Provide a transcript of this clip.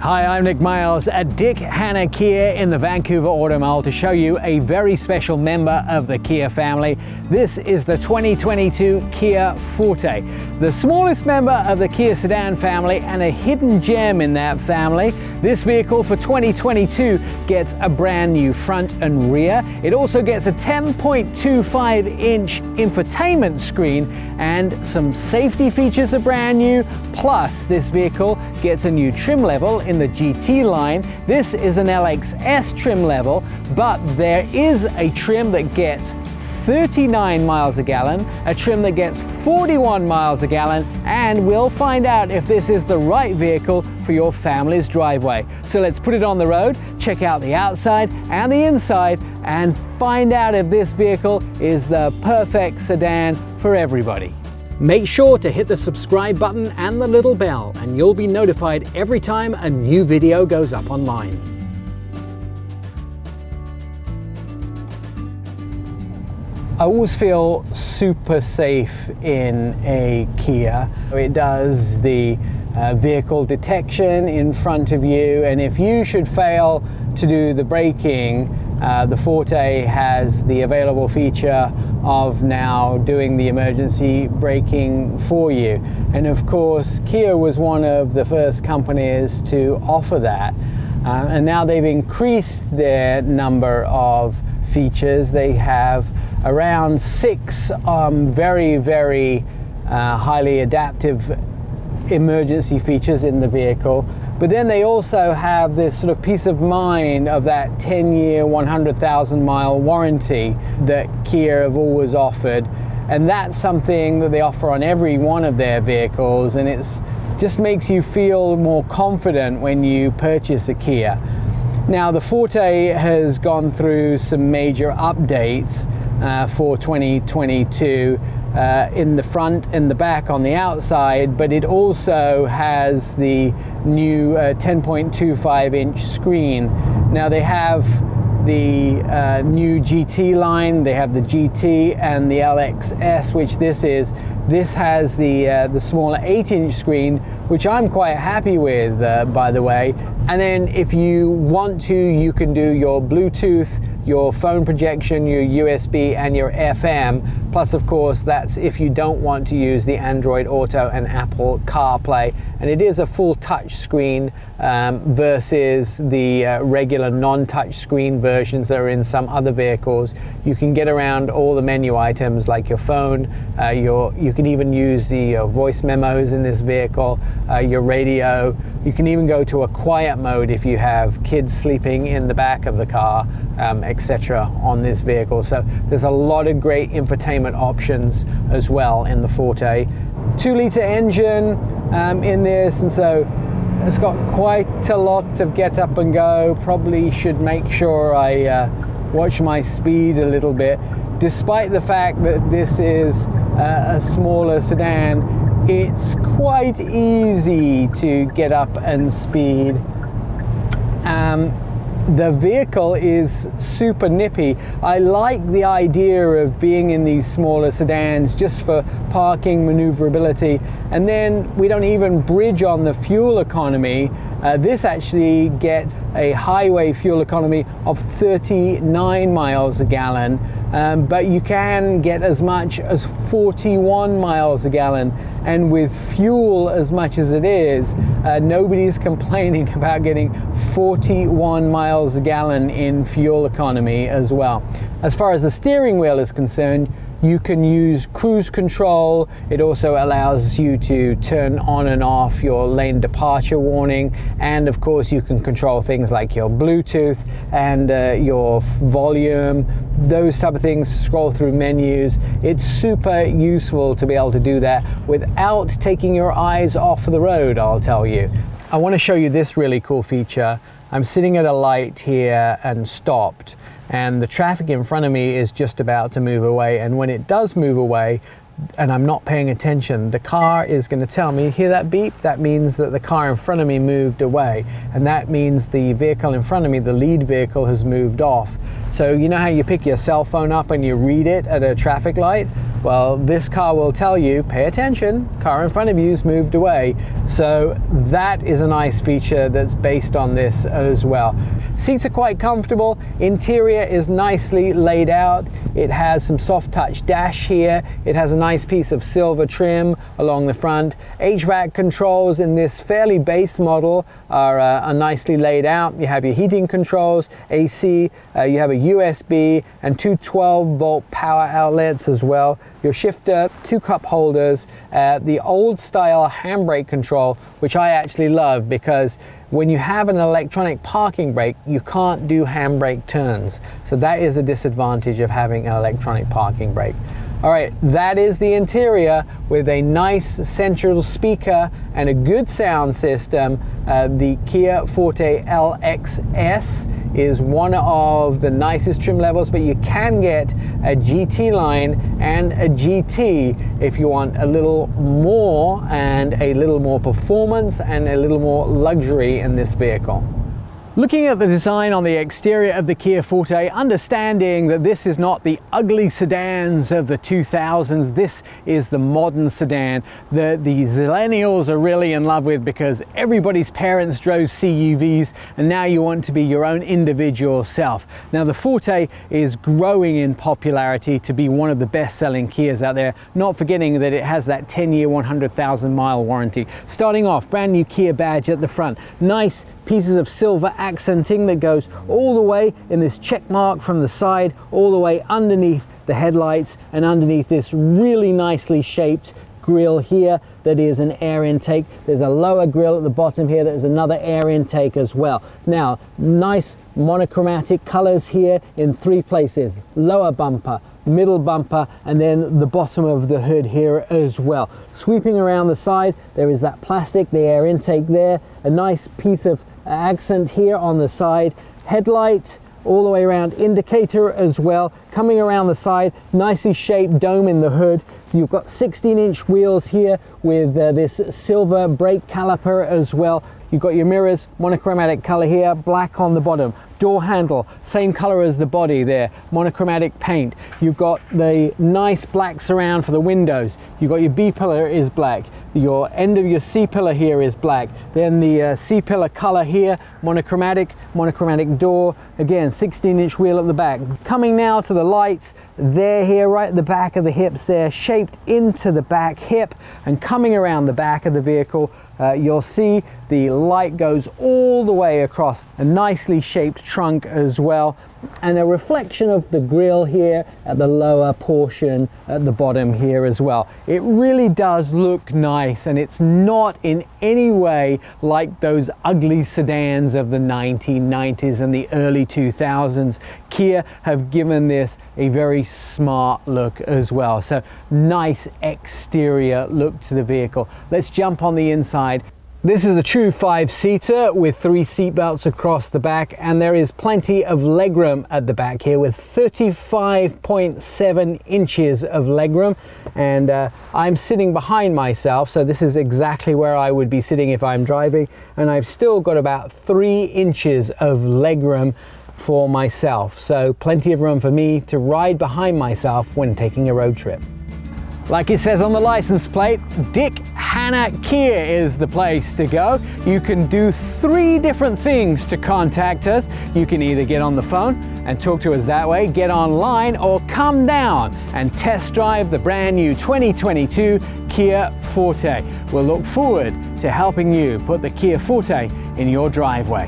Hi, I'm Nik Miles at Dick Hanna Kia in the Vancouver Auto Mall to show you a very special member of the Kia family. This is the 2022 Kia Forte, the smallest member of the Kia sedan family and a hidden gem in that family. This vehicle for 2022 gets a brand new front and rear. It also gets a 10.25-inch infotainment screen, and some safety features are brand new. Plus, this vehicle gets a new trim level in the GT line. This is an LXS trim level, but there is a trim that gets 39 miles a gallon, a trim that gets 41 miles a gallon, and we'll find out if this is the right vehicle for your family's driveway. So let's put it on the road, check out the outside and the inside, and find out if this vehicle is the perfect sedan for everybody. Make sure to hit the subscribe button and the little bell, and you'll be notified every time a new video goes up online. I always feel super safe in a Kia. It does the vehicle detection in front of you, and if you should fail to do the braking, the Forte has the available feature of now doing the emergency braking for you. And of course, Kia was one of the first companies to offer that. And now they've increased their number of features. They have around 6 very highly adaptive emergency features in the vehicle. But then they also have this sort of peace of mind of that 10-year, 100,000-mile warranty that Kia have always offered. And that's something that they offer on every one of their vehicles, and it's just makes you feel more confident when you purchase a Kia. Now, the Forte has gone through some major updates for 2022 in the front and the back on the outside, but it also has the new 10.25-inch screen. Now, they have the new GT line, they have the GT and the LXS, which this has the smaller 8-inch screen, which I'm quite happy with, by the way. And then if you want to, you can do your Bluetooth, your phone projection, your USB, and your FM. Plus, of course, that's if you don't want to use the Android Auto and Apple CarPlay. And it is a full touch screen versus the regular non-touch screen versions that are in some other vehicles. You can get around all the menu items like your phone, you can even use the voice memos in this vehicle, your radio. You can even go to a quiet mode if you have kids sleeping in the back of the car, etc. on this vehicle. So there's a lot of great infotainment options as well in the Forte. 2-liter engine in this, and so it's got quite a lot of get up and go. Probably should make sure I watch my speed a little bit. Despite the fact that this is a smaller sedan, it's quite easy to get up and speed. The vehicle is super nippy. I like the idea of being in these smaller sedans just for parking maneuverability, and then we don't even bridge on the fuel economy. This actually gets a highway fuel economy of 39 miles a gallon, but you can get as much as 41 miles a gallon. And with fuel as much as it is, nobody's complaining about getting 41 miles a gallon in fuel economy as well. As far as the steering wheel is concerned, you can use cruise control. It also allows you to turn on and off your lane departure warning, and of course you can control things like your Bluetooth and your volume, those type of things. Scroll through menus. It's super useful to be able to do that without taking your eyes off the road, I'll tell you. I want to show you this really cool feature. I'm sitting at a light here and stopped, and the traffic in front of me is just about to move away, and when it does move away and I'm not paying attention, the car is going to tell me, hear that beep? That means that the car in front of me moved away, and that means the vehicle in front of me, the lead vehicle, has moved off. So you know how you pick your cell phone up and you read it at a traffic light? Well, this car will tell you, pay attention, car in front of you's moved away. So that is a nice feature that's based on this as well. Seats are quite comfortable. Interior is nicely laid out. It has some soft touch dash here. It has a nice piece of silver trim along the front. HVAC controls in this fairly base model are nicely laid out. You have your heating controls, AC, you have a USB and two 12-volt power outlets as well. Your shifter, two cup holders, the old style handbrake control, which I actually love because when you have an electronic parking brake, you can't do handbrake turns. So that is a disadvantage of having an electronic parking brake. All right, that is the interior with a nice central speaker and a good sound system. The Kia Forte LXS is one of the nicest trim levels, but you can get a GT line and a GT if you want a little more and a little more performance and a little more luxury in this vehicle. Looking at the design on the exterior of the Kia Forte, understanding that this is not the ugly sedans of the 2000s, this is the modern sedan that the Zillennials are really in love with because everybody's parents drove CUVs and now you want to be your own individual self. Now the Forte is growing in popularity to be one of the best-selling Kias out there, not forgetting that it has that 10-year, 100,000-mile warranty. Starting off, brand new Kia badge at the front, nice pieces of silver accenting that goes all the way in this check mark from the side, all the way underneath the headlights and underneath this really nicely shaped grille here that is an air intake. There's a lower grille at the bottom here that is another air intake as well. Now, nice monochromatic colors here in three places: lower bumper, middle bumper, and then the bottom of the hood here as well. Sweeping around the side, there is that plastic, the air intake there, a nice piece of accent here on the side, headlight all the way around, indicator as well, coming around the side, nicely shaped dome in the hood. You've got 16-inch wheels here with this silver brake caliper as well. You've got your mirrors, monochromatic color here, black on the bottom. Door handle, same color as the body there, monochromatic paint. You've got the nice black surround for the windows. You've got your B pillar is black. Your end of your C pillar here is black. Then the C pillar color here, monochromatic door. Again, 16-inch wheel at the back. Coming now to the lights, they're here right at the back of the hips there, shaped into the back hip, and coming around the back of the vehicle, you'll see the light goes all the way across a nicely shaped trunk as well, and a reflection of the grille here at the lower portion at the bottom here as well. It really does look nice, and it's not in any way like those ugly sedans of the 1990s and the early 2000s. Kia have given this a very smart look as well. So nice exterior look to the vehicle. Let's jump on the inside. This is a true 5-seater with 3 seat belts across the back, and there is plenty of legroom at the back here with 35.7 inches of legroom, and I'm sitting behind myself, so this is exactly where I would be sitting if I'm driving, and I've still got about 3 inches of legroom for myself, so plenty of room for me to ride behind myself when taking a road trip. Like it says on the license plate, Dick Hanna Kia is the place to go. You can do 3 different things to contact us. You can either get on the phone and talk to us that way, get online, or come down and test drive the brand new 2022 Kia Forte. We'll look forward to helping you put the Kia Forte in your driveway.